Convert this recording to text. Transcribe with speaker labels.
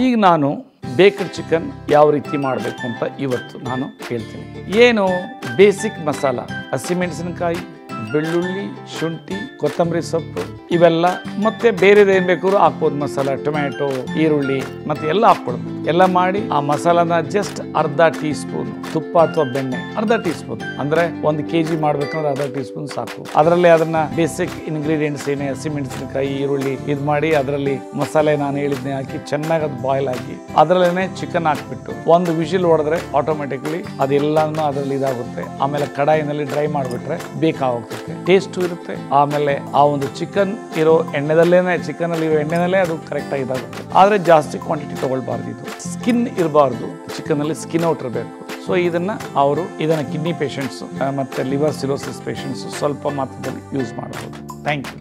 Speaker 1: ಈಗ ನಾನು ಬೇಕಡ್ ಚಿಕನ್ ಯಾವ ರೀತಿ ಮಾಡಬೇಕು ಅಂತ ಇವತ್ತು ನಾನು ಹೇಳ್ತೀನಿ. ಏನು ಬೇಸಿಕ್ ಮಸಾಲ, ಹಸಿಮೆಣಸಿನಕಾಯಿ, ಬೆಳ್ಳುಳ್ಳಿ, ಶುಂಠಿ, ಕೊತ್ತಂಬರಿ ಸೊಪ್ಪು ಇವೆಲ್ಲ, ಮತ್ತೆ ಬೇರೆದೇನು ಬೇಕಾದ್ರೂ ಹಾಕ್ಬೋದು. ಮಸಾಲ, ಟೊಮ್ಯಾಟೊ, ಈರುಳ್ಳಿ ಮತ್ತೆ ಎಲ್ಲ ಹಾಕ್ಕೊಳ್ಬೋದು. ಎಲ್ಲ ಮಾಡಿ ಆ ಮಸಾಲಾನ ಜಸ್ಟ್ ಅರ್ಧ ಟೀ ಸ್ಪೂನ್ ತುಪ್ಪ ಅಥವಾ ಬೆಣ್ಣೆ, ಅರ್ಧ ಟೀ ಸ್ಪೂನ್ ಅಂದ್ರೆ 1 kg ಮಾಡ್ಬೇಕಂದ್ರೆ ಅರ್ಧ ಟೀ ಸ್ಪೂನ್ ಸಾಕು. ಅದರಲ್ಲಿ ಅದನ್ನ ಬೇಸಿಕ್ ಇಂಗ್ರೀಡಿಯೆಂಟ್ಸ್ ಏನೇ ಹಸಿಮೆಣಸಿನಕಾಯಿ, ಈರುಳ್ಳಿ ಇದು ಮಾಡಿ ಅದರಲ್ಲಿ ಮಸಾಲೆ ನಾನು ಹೇಳಿದ್ನೆ ಹಾಕಿ ಚೆನ್ನಾಗಿ ಅದು ಬಾಯ್ಲ್ ಆಗಿ ಅದರಲ್ಲೇನೆ ಚಿಕನ್ ಹಾಕ್ಬಿಟ್ಟು 1 ವಿಷಿಲ್ ಹೊಡೆದ್ರೆ ಆಟೋಮೆಟಿಕ್ಲಿ ಅದೆಲ್ಲಾನು ಅದರಲ್ಲಿ ಇದಾಗುತ್ತೆ. ಆಮೇಲೆ ಕಡಾಯಿನಲ್ಲಿ ಡ್ರೈ ಮಾಡಿಬಿಟ್ರೆ ಬೇಕಾಗುತ್ತೆ, ಟೇಸ್ಟು ಇರುತ್ತೆ. ಆಮೇಲೆ ಆ ಒಂದು ಚಿಕನ್ ಇರೋ ಎಣ್ಣೆದಲ್ಲೇನೆ, ಚಿಕನ್ ಅಲ್ಲಿ ಇರೋ ಎಣ್ಣೆನಲ್ಲೇ ಅದು ಕರೆಕ್ಟ್ ಆಗಿ ಇದಾಗುತ್ತೆ. ಆದ್ರೆ ಜಾಸ್ತಿ ಕ್ವಾಂಟಿಟಿ ತಗೊಳ್ಬಾರ್ದು. ಇದು ಸ್ಕಿನ್ ಇರಬಾರ್ದು, ಚಿಕನ್ ಅಲ್ಲಿ ಸ್ಕಿನ್ ಔಟ್ ಇರಬೇಕು. ಸೊ ಇದನ್ನ ಕಿಡ್ನಿ ಪೇಷಂಟ್ಸ್ ಮತ್ತೆ ಲಿವರ್ ಸಿರೋಸಿಸ್ ಪೇಷಂಟ್ಸ್ ಸ್ವಲ್ಪ ಮಾತ್ರದಲ್ಲಿ ಯೂಸ್ ಮಾಡಬಹುದು. Thank you.